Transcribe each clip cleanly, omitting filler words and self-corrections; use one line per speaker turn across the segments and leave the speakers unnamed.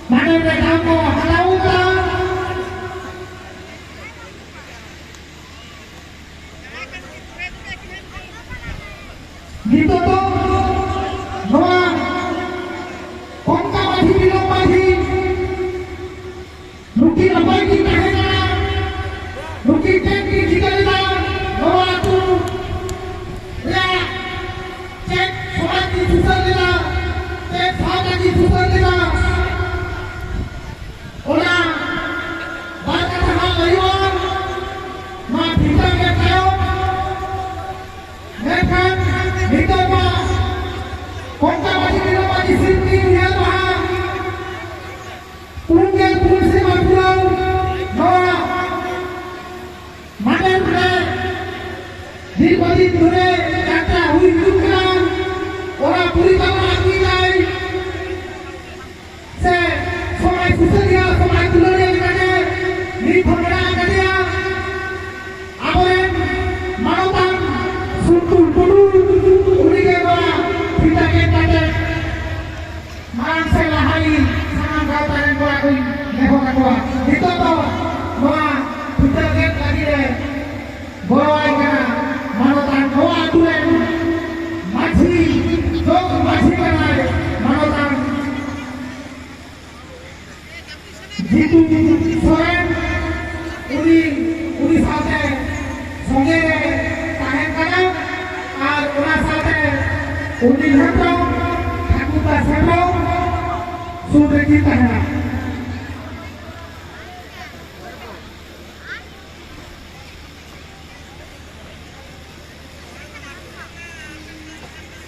Mana kamu halau kan? Ditutup bahwa kongka masih bilang masih Luki apa kita hendak Luki tenki kita hendak bahwa aku ya cek soal di susah kita cek soal di susah kita orang banyak hal lain mah kita yang tahu mereka itu mah kongka masih bilang masih sini ya mah Punggel polisi Mapulau bahwa Madan di bagi dure kata hujungkan orang pulita lagi lagi se somai kuseria somai tulare kade ni thogara kade aboren manotan suntul tulu unike ba kita ke kade man se lahai sangat gautaran ko aku neko katwa itu to bahwa kita ke lagi re bahwa kana manotan doa tulen machi dog machi kana manotan jitu soren uri saate songe tahen kana ar ona saate uri hendo Thakur सेनो सुबह की तरह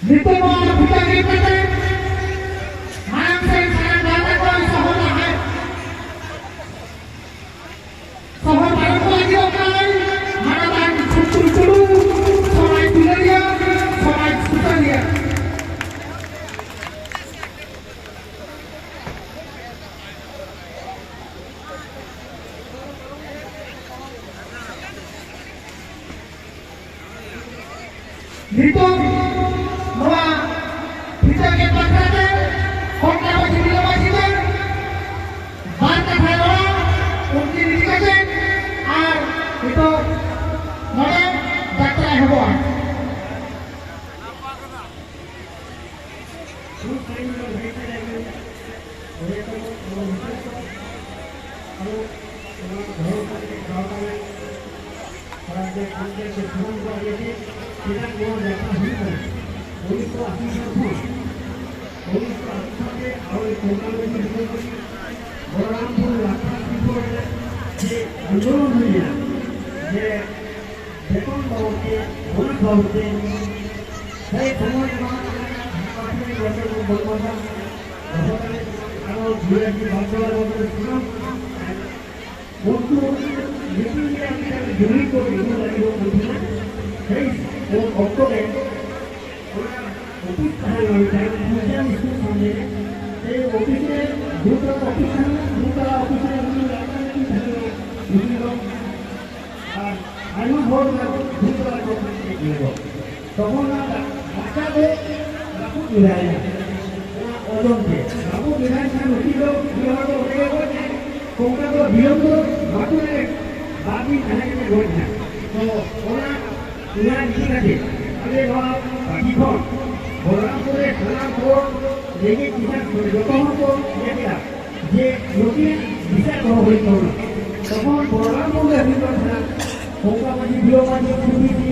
नितों पिता के पते मानव से सारा दादा को सहना है सहर मानव को लगी होता है मानव आन छुट्टू चुड़ू समाज दुलरिया समाज सुतरिया नितों bahwa kita ke pasarnya kongka masih bila masih kan bantah hayo mungkin dikasih ar itu mana jatra heboh tidak mau datang hukum, polis itu asal pun, polis itu asal ke awal kongkang itu orang pun lakukan itu je anjuran dia, je dekon bawa ke, orang bawa ke, saya semua orang apa yang berlaku bermasa, kalau dia di bangsa orang Islam, untuk itu dia kita juri ko itu lagi orang वो octo है office कहाँ लगता है मुझे इसमें समझे ये office में दूसरा ऑफिस है दूसरा ऑफिस है मुझे लगता है कि दूसरी लोग आयु बोर्ड में दूसरा ऑफिस में किया तो वो ना अच्छा दे लाखों मिलाया ना ओजोन के लाखों मिलाया ना उसी लोग बिहार को उठे हुए कोंकण को बिहार को बाकी ने बाकी खाने के लोग हैं तो वो ना Tuhan dikasih, ada bawa bagi pun, orang boleh dalam pun, jadi bisa berjokong pun dia tidak, dia mungkin bisa bawa beli pun, namun orang boleh beli pun sana, kongkang masih belum masih sendiri,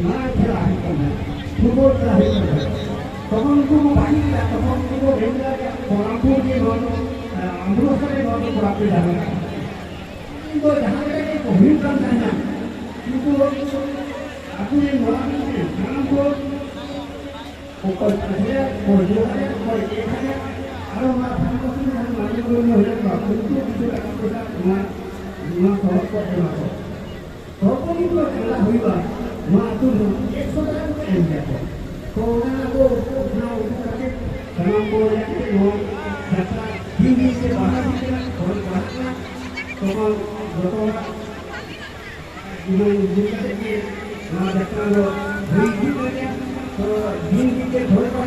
mana celah itu, kubur celah itu, namun kubur bagi tak, namun kubur rendah, orang pun dia bawa, ambil sana bawa berapa jalan, itu jangan lagi kohilkan sana. itu aku yang melakukan kamu pokok saya perjuangan perjuangan kalau melakukan itu yang maju dulu yang bagus itu sudah kita rumah pokok yang pokok itu adalah hidup maju eksoran enggak kalau aku mau pakai dalam boleh mau data tinggi sebahas itu kalau bahasnya kalau betul dengan juga ini ada kalau berikutnya kalau tinggi ke thora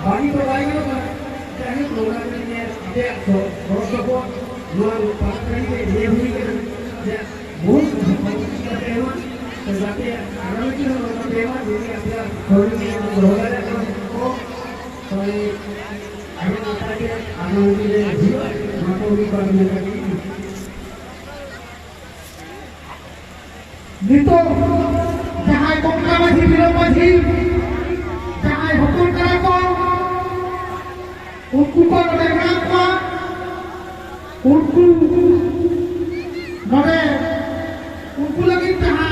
bani to bani चाहे programme में आपके दोस्तों को लोग बात करेंगे ये हुई कि बहुत करते हैं तो जाके आगामी की हम लोग देवा यदि आपका थोड़ी होगा तो आगे होता है आगामी के लिए माता भी करने लगी
नितो जहाँ कोंका मधी बिलो मधी जहाँ हुकुम करा को उनको को देखना को उनको नरे उनको लगी जहाँ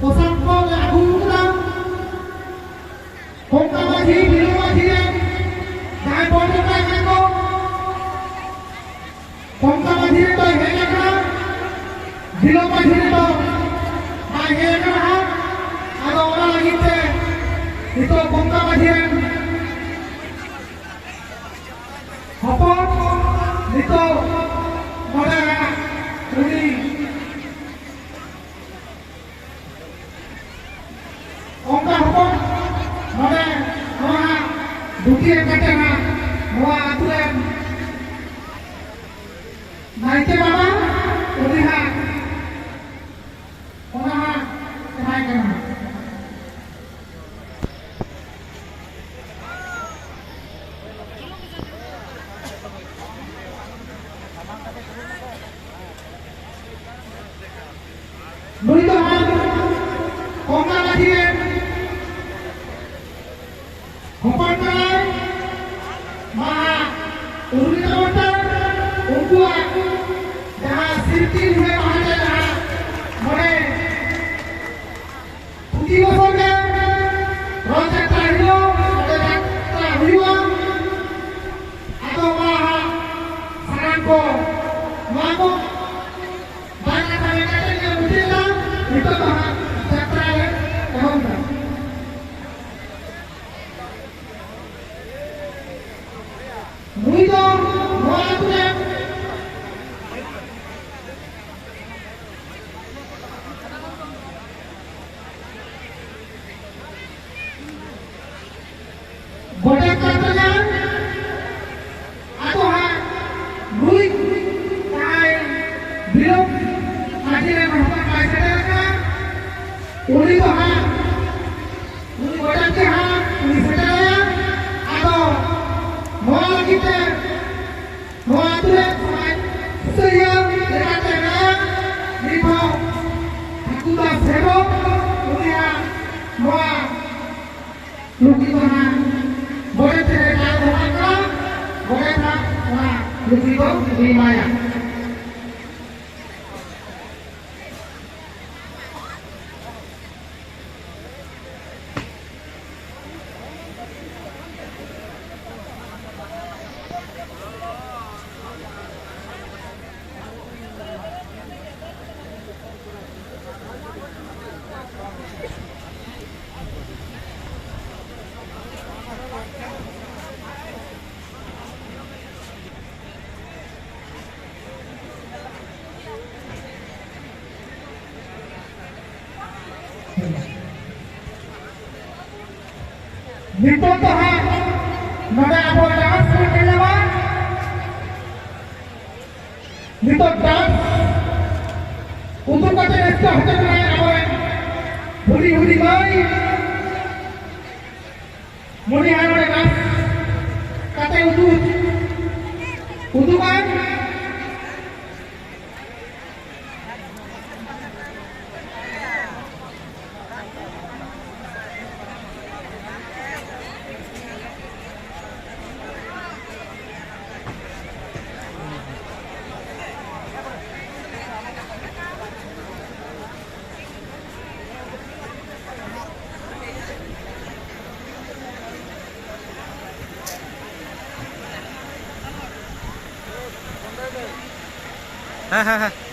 पोशाक को लागू करा कोंका मधी बिलो मधी जहाँ बोलने का है को कोंका मधी तो है ना बिलो मधी तो आगे करा ada orang lagi teh itu bongkar bagian apa itu ada ini bongkar apa ada orang bukti yang kata bahwa aturan naik ke mana lihat orang naik ke mana Murid-murid kongka bagian hoppan kalian maha urut kota untuk jahah sirkin huए वहाँ से जहाँ मरे पुती बसोगे रोज चाहिए रोज चाहिए atau maha saranko maha banyak kali yang berjalan itu maha cakra yang murid murid boleh katanya atau murid kain belum akhirnya melakukan masyarakat unik unik boleh kah unik saja atau mau kita mau aturan saya dengan cara itu aku dah sero unik mau luki mana boleh cerita apa boleh tak luki itu lima ya Nito to ha nada abo dance ke lewa nito dance untuk kata ekta hote kena abo huri huri mai moni hanore dance kata untuk kan
हाँ हाँ हाँ